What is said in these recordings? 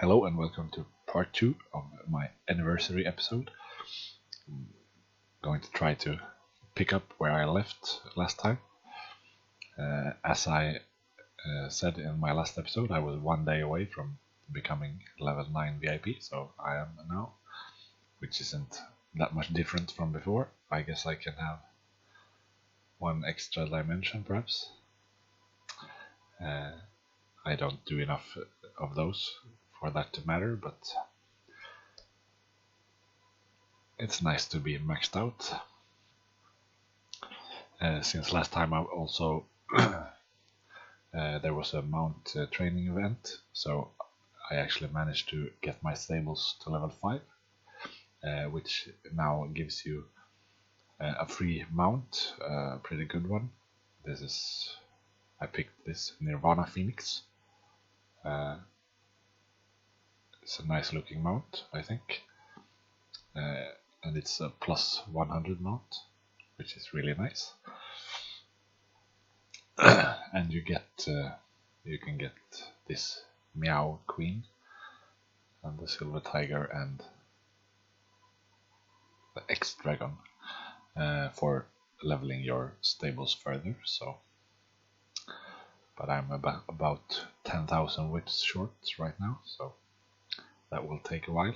Hello and welcome to part 2 of my anniversary episode. I'm going to try to pick up where I left last time. As I said in my last episode, I was one day away from becoming level 9 VIP, so I am now, which isn't that much different from before. I guess I can have one extra dimension perhaps. I don't do enough of those for that to matter, but it's nice to be maxed out. Since last time I also there was a mount training event, so I actually managed to get my stables to level 5, which now gives you a free mount, a pretty good one. I picked this Nirvana Phoenix. It's a nice looking mount, I think, and it's a plus 100 mount, which is really nice. And you can get this Meow Queen and the Silver Tiger and the X Dragon for leveling your stables further. So, but I'm about 10,000 wits short right now, so that will take a while.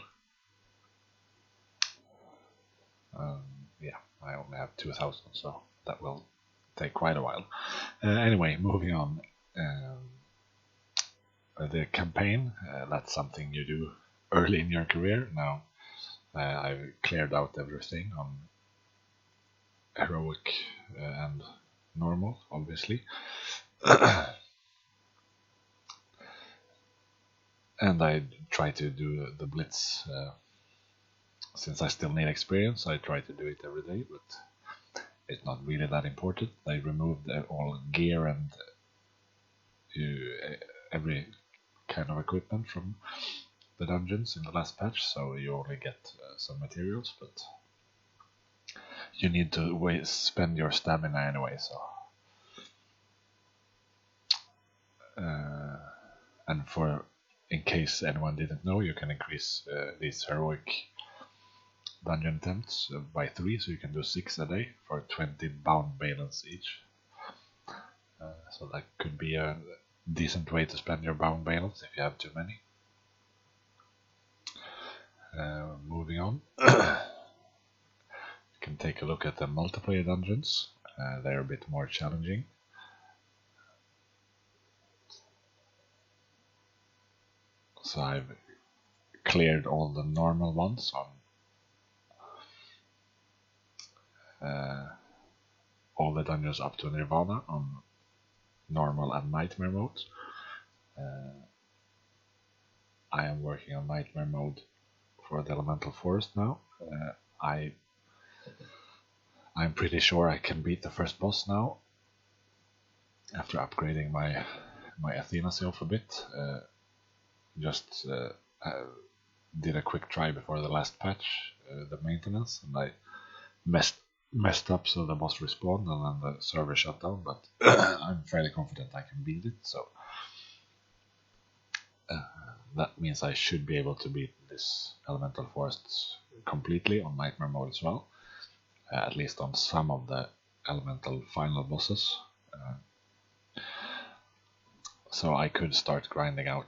Yeah, I only have 2,000, so that will take quite a while. Anyway, moving on. The campaign, that's something you do early in your career. Now I've cleared out everything on heroic and normal, obviously. And I try to do the blitz. Since I still need experience, I try to do it every day, but it's not really that important. They removed all gear and every kind of equipment from the dungeons in the last patch, so you only get some materials, but you need to spend your stamina anyway, so and in case anyone didn't know, you can increase these heroic dungeon attempts by 3, so you can do 6 a day for 20 bound balance each. So that could be a decent way to spend your bound balance if you have too many. Moving on, you can take a look at the multiplayer dungeons. They're a bit more challenging. So I've cleared all the normal ones on all the dungeons up to Nirvana on normal and nightmare mode. I am working on nightmare mode for the elemental forest now. I'm pretty sure I can beat the first boss now after upgrading my Athena Sylph a bit. Just did a quick try before the last patch, the maintenance, and I messed up, so the boss respawned and then the server shut down, but I'm fairly confident I can beat it, so that means I should be able to beat this elemental forest completely on nightmare mode as well, at least on some of the elemental final bosses. So I could start grinding out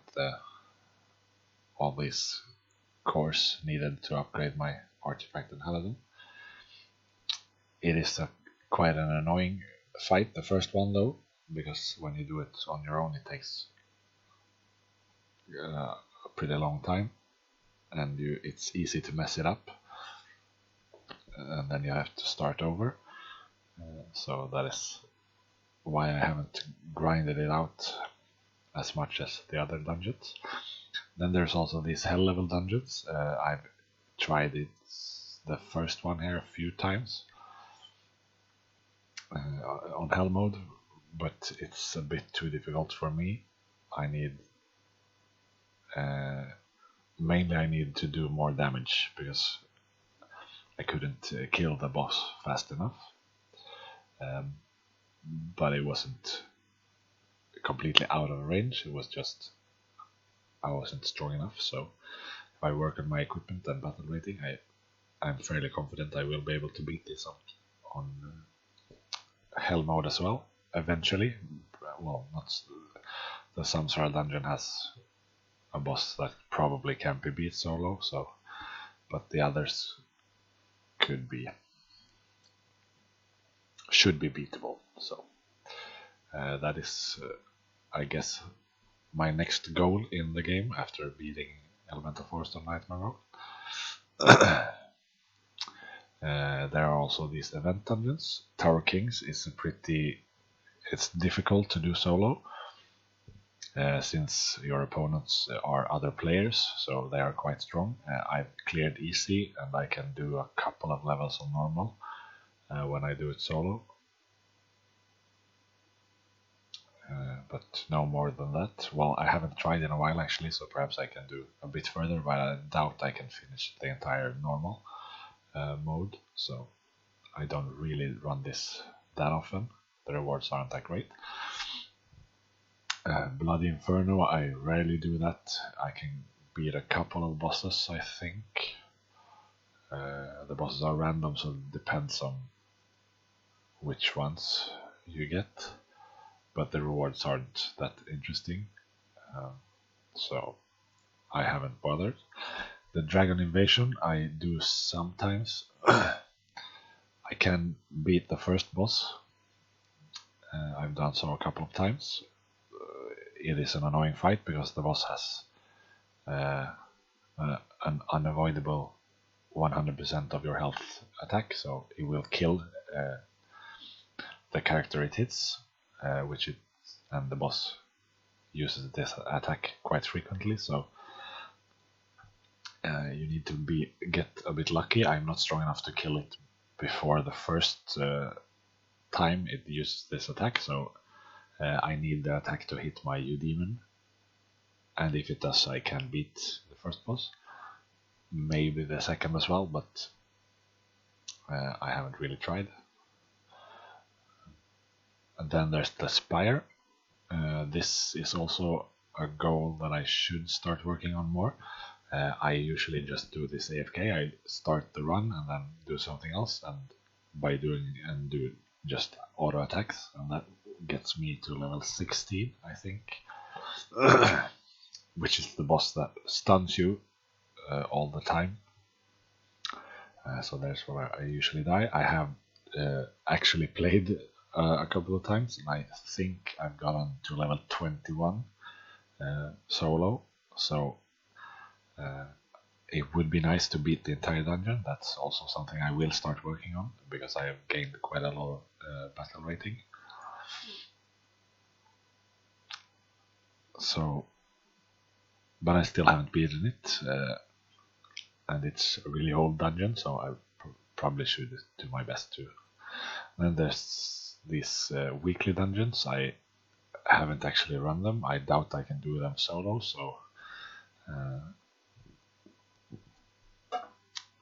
all these cores needed to upgrade my artifact and paladin. It is quite an annoying fight, the first one though, because when you do it on your own it takes a pretty long time, and it's easy to mess it up, and then you have to start over. So that is why I haven't grinded it out as much as the other dungeons. Then there's also these hell level dungeons. I've tried the first one here a few times on hell mode, but it's a bit too difficult for me. I need mainly I need to do more damage because I couldn't kill the boss fast enough, but it wasn't completely out of range. It was just I wasn't strong enough. So if I work on my equipment and battle rating, I'm fairly confident I will be able to beat this on Hell mode as well eventually. Well, not the Samsara dungeon has a boss that probably can't be beat solo, so but the others should be beatable. So that is, I guess, my next goal in the game after beating Elemental Forest on Nightmare Mode. There are also these event dungeons. Tower Kings is it's difficult to do solo, since your opponents are other players, so they are quite strong. I've cleared easy, and I can do a couple of levels on normal when I do it solo. But no more than that. Well, I haven't tried in a while actually, so perhaps I can do a bit further, but I doubt I can finish the entire normal mode, so I don't really run this that often. The rewards aren't that great. Bloody Inferno, I rarely do that. I can beat a couple of bosses, I think. The bosses are random, so it depends on which ones you get, but the rewards aren't that interesting, so I haven't bothered. The Dragon Invasion I do sometimes. I can beat the first boss. I've done so a couple of times. It is an annoying fight because the boss has an unavoidable 100% of your health attack, so it will kill the character it hits, and the boss uses this attack quite frequently, so you need to get a bit lucky. I'm not strong enough to kill it before the first time it uses this attack, so I need the attack to hit my Eudemon, and if it does, I can beat the first boss. Maybe the second as well, but I haven't really tried. And then there's the Spire. This is also a goal that I should start working on more. I usually just do this AFK. I start the run and then do something else, and do just auto attacks, and that gets me to level 16, I think, which is the boss that stuns you all the time. So there's where I usually die. I have actually played a couple of times, and I think I've gotten to level 21 solo, so it would be nice to beat the entire dungeon. That's also something I will start working on, because I have gained quite a lot of battle rating. So, but I still haven't beaten it, and it's a really old dungeon, so I probably should do my best to. Then there's these weekly dungeons. I haven't actually run them. I doubt I can do them solo, so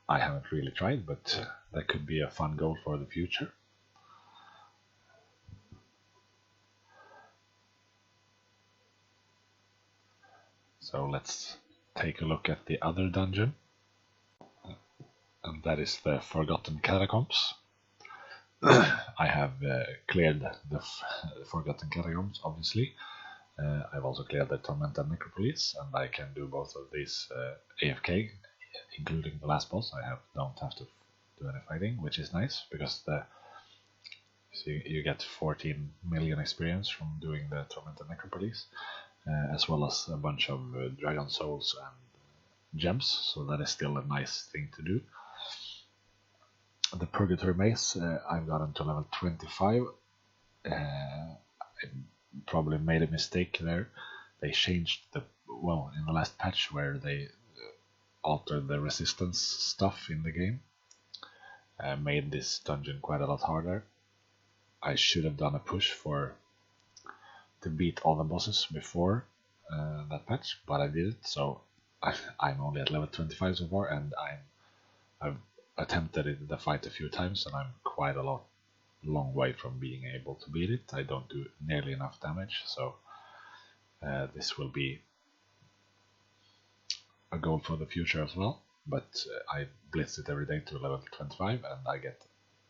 I haven't really tried, but that could be a fun goal for the future. So let's take a look at the other dungeon, and that is the Forgotten Catacombs. I have cleared the Forgotten Catacombs, obviously. I've also cleared the Tormented Necropolis, and I can do both of these AFK, including the last boss. I don't have to do any fighting, which is nice, because you get 14 million experience from doing the Tormented Necropolis, as well as a bunch of Dragon Souls and gems, so that is still a nice thing to do. The Purgatory Maze, I've gotten to level 25. I probably made a mistake there. They changed in the last patch where they altered the resistance stuff in the game, made this dungeon quite a lot harder. I should have done a push to beat all the bosses before that patch, but I didn't, so I'm only at level 25 so far, and I've attempted the fight a few times, and I'm quite a long way from being able to beat it. I don't do nearly enough damage, so this will be a goal for the future as well, but I blitz it every day to level 25, and I get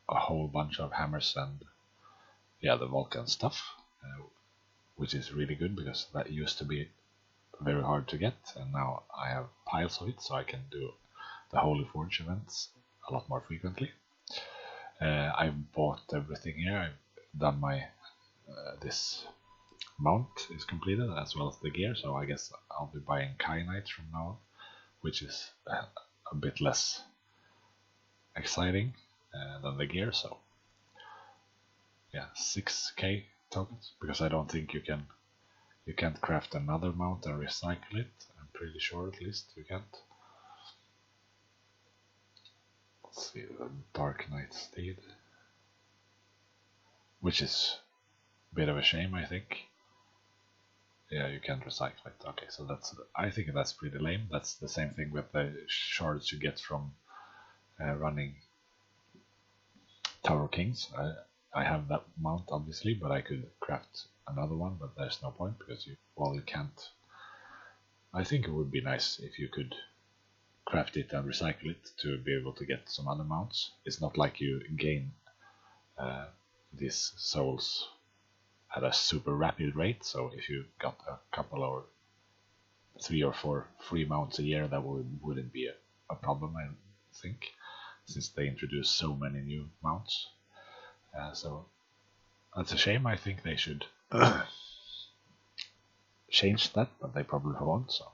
a whole bunch of hammers and the Vulcan stuff, which is really good because that used to be very hard to get, and now I have piles of it, so I can do the Holy Forge events a lot more frequently. I've bought everything here. I've done my this mount is completed as well as the gear, so I guess I'll be buying Kyanite from now on, which is a bit less exciting than the gear. So yeah, 6k tokens, because I don't think you can't craft another mount and recycle it. I'm pretty sure, at least you can't. Let's see, the Dark Knight Steed, which is a bit of a shame, I think. Yeah, you can't recycle it. Okay, so I think that's pretty lame. That's the same thing with the shards you get from running Tower Kings. I have that mount, obviously, but I could craft another one, but there's no point because you can't. I think it would be nice if you could craft it and recycle it to be able to get some other mounts. It's not like you gain these souls at a super rapid rate, so if you got a couple or 3 or 4 free mounts a year, that wouldn't be a problem, I think, since they introduce so many new mounts. So that's a shame. I think they should change that, but they probably won't. So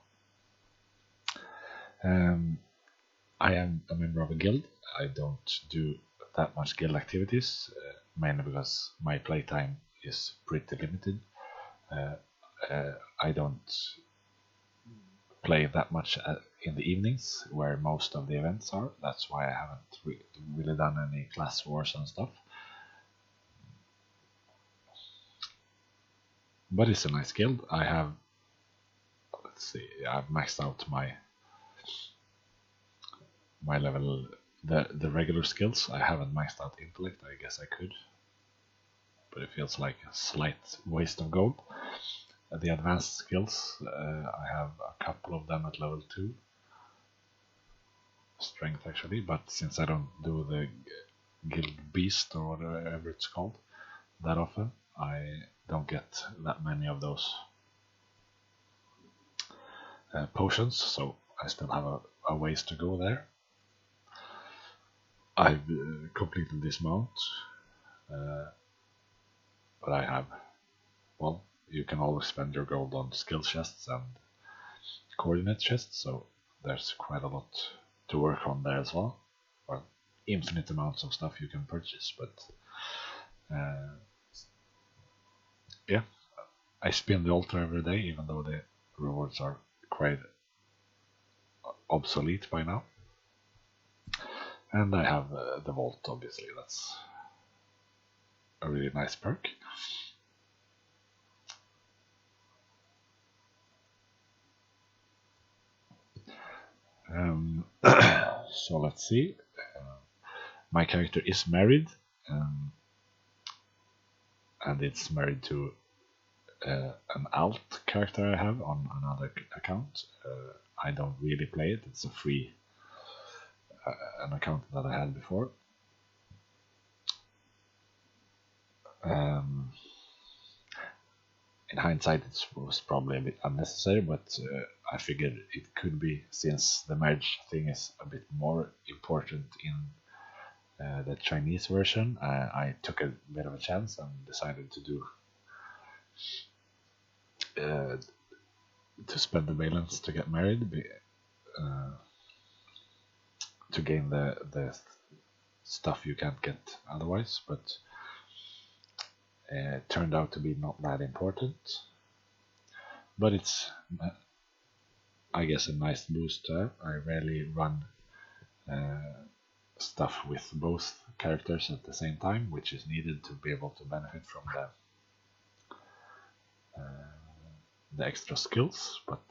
I am a member of a guild. I don't do that much guild activities, mainly because my playtime is pretty limited. I don't play that much in the evenings where most of the events are. That's why I haven't really done any class wars and stuff. But it's a nice guild. I have, let's see, I've maxed out my level, the regular skills. I haven't maxed out intellect. I guess I could, but it feels like a slight waste of gold. The advanced skills, I have a couple of them at level 2. Strength, actually, but since I don't do the guild beast or whatever it's called that often, I don't get that many of those potions, so I still have a ways to go there. I've completed this mount, but I have, well, you can always spend your gold on skill chests and coordinate chests, so there's quite a lot to work on there as well. Well, infinite amounts of stuff you can purchase, but yeah, I spin the altar every day, even though the rewards are quite obsolete by now. And I have the vault, obviously. That's a really nice perk. So let's see. My character is married, and it's married to an alt character I have on another account. I don't really play it. It's a free an account that I had before. In hindsight, it was probably a bit unnecessary, but I figured it could be, since the marriage thing is a bit more important in the Chinese version. I took a bit of a chance and decided to do to spend the balance to get married, to gain the stuff you can't get otherwise, but it turned out to be not that important. But it's, I guess, a nice boost to have. I rarely run stuff with both characters at the same time, which is needed to be able to benefit from the extra skills, but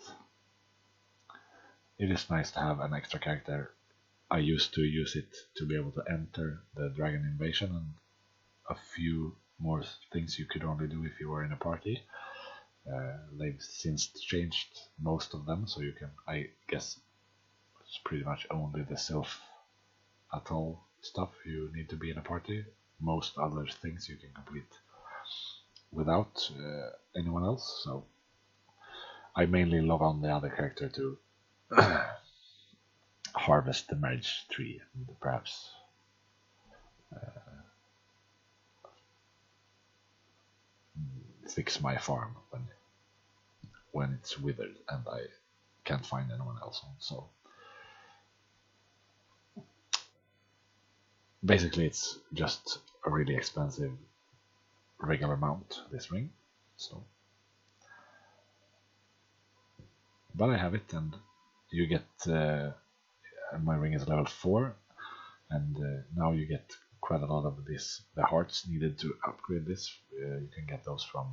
it is nice to have an extra character. I used to use it to be able to enter the dragon invasion and a few more things you could only do if you were in a party. They've since changed most of them, so you can, I guess, It's pretty much only the Sylph Atoll stuff you need to be in a party. Most other things you can complete without anyone else, so I mainly log on the other character to harvest the marriage tree and perhaps fix my farm when it's withered and I can't find anyone else on. So basically it's just a really expensive regular mount, this ring. So, but I have it, and you get my ring is level 4, and now you get quite a lot of the hearts needed to upgrade this. You can get those from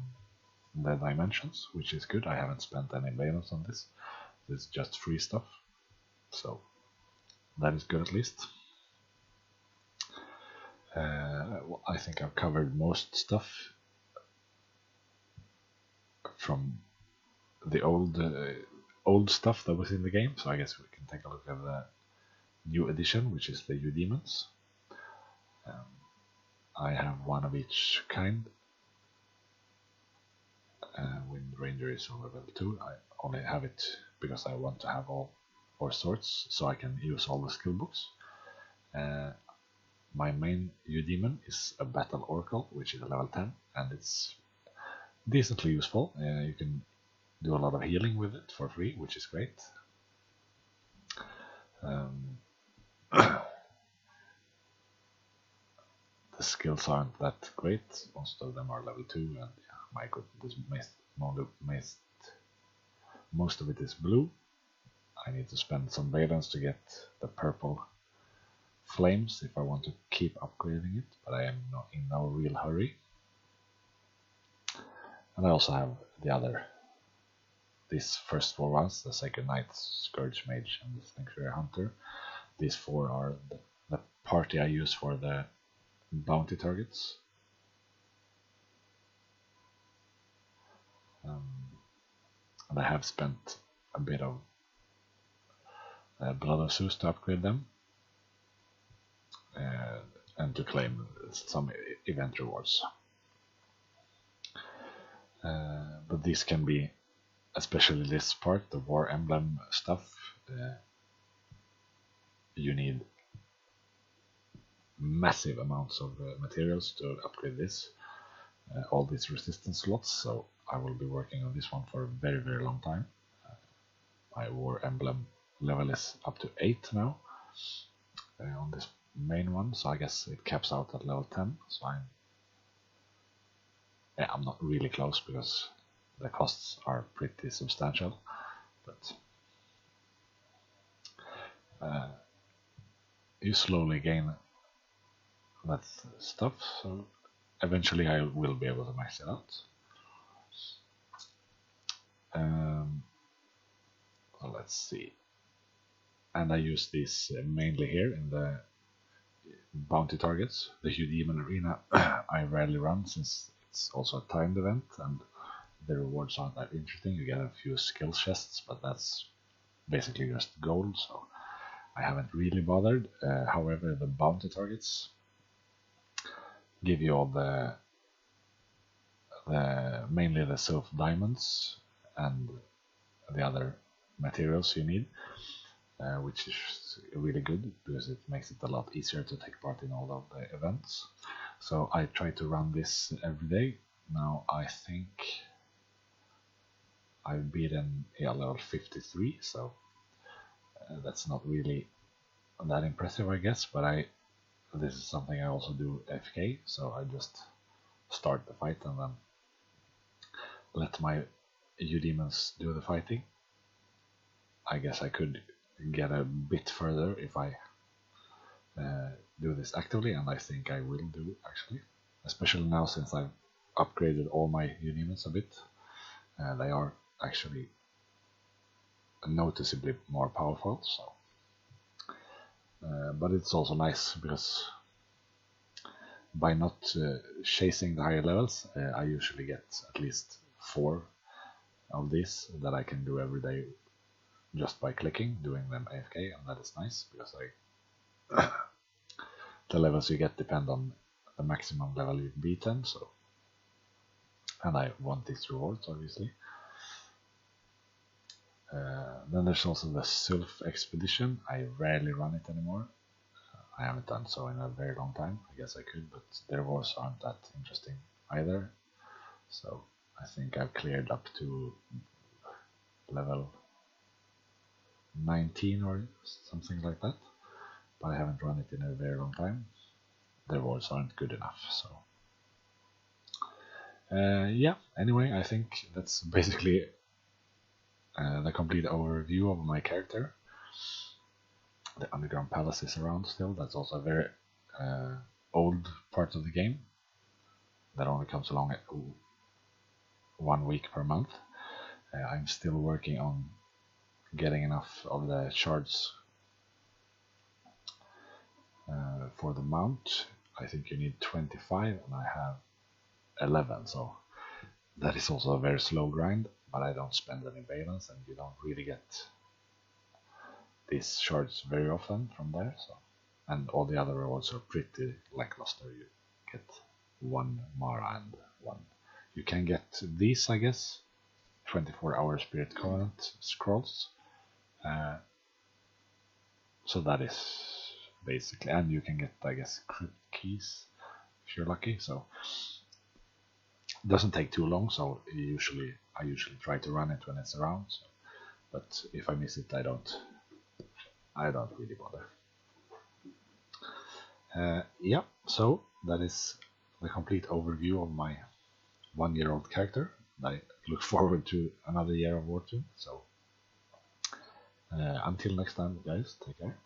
the dimensions, which is good. I haven't spent any valence on this. It's just free stuff, so that is good at least. Well, I think I've covered most stuff from the old stuff that was in the game, so I guess we can take a look at the new edition, which is the Eudemons. I have one of each kind. Wind Ranger is on level 2. I only have it because I want to have all 4 sorts, so I can use all the skill books. My main Eudemon is a Battle Oracle, which is a level 10, and it's decently useful. You can do a lot of healing with it for free, which is great. The skills aren't that great. Most of them are level 2, and yeah, my goodness, most of it is blue. I need to spend some valence to get the purple flames if I want to keep upgrading it, but I am not in no real hurry. And I also have these first 4 ones, the Sacred Knight, Scourge Mage, and the Sanctuary Hunter. These 4 are the party I use for the bounty targets. And I have spent a bit of Blood of Zeus to upgrade them, and to claim some event rewards. But these can be, especially this part, the War Emblem stuff, you need massive amounts of materials to upgrade this, all these resistance slots, so I will be working on this one for a very, very long time. My War Emblem level is up to 8 now on this main one, so I guess it caps out at level 10, so I'm not really close because the costs are pretty substantial, but you slowly gain that stuff, so eventually I will be able to max it out. Well, let's see. And I use these mainly here in the bounty targets. The Eudemon Arena I rarely run since it's also a timed event and the rewards aren't that interesting. You get a few skill chests, but that's basically just gold, so I haven't really bothered. However, the bounty targets give you all the mainly the Sylph diamonds and the other materials you need, which is really good because it makes it a lot easier to take part in all of the events. So I try to run this every day. Now I think I've beaten level 53, so that's not really that impressive, I guess, but this is something I also do FK, so I just start the fight and then let my Eudemons do the fighting. I guess I could get a bit further if I do this actively, and I think I will do actually, especially now since I've upgraded all my Eudemons a bit. They are actually noticeably more powerful, so but it's also nice because by not chasing the higher levels, I usually get at least 4 of these that I can do every day just by clicking, doing them AFK, and that is nice because the levels you get depend on the maximum level you've beaten. So, and I want these rewards obviously. Then there's also the Sylph Expedition. I rarely run it anymore. I haven't done so in a very long time. I guess I could, but the rewards aren't that interesting either. So I think I've cleared up to level 19 or something like that, but I haven't run it in a very long time. The rewards aren't good enough, so yeah. Anyway, I think that's basically the complete overview of my character. The underground palace is around still. That's also a very old part of the game that only comes along at 1 week per month. I'm still working on getting enough of the shards for the mount. I think you need 25 and I have 11, so that is also a very slow grind, but I don't spend any balance and you don't really get these shards very often from there. So, and all the other rewards are pretty lackluster. You get 1 Mara and 1. You can get these, I guess, 24-hour Spirit Covenant scrolls. So that is basically, and you can get, I guess, crypt keys if you're lucky. So it doesn't take too long. So I usually try to run it when it's around. So, but if I miss it, I don't really bother. Yeah, so that is the complete overview of my 1-year-old character. I look forward to another year of Wartune. So until next time, guys, take care.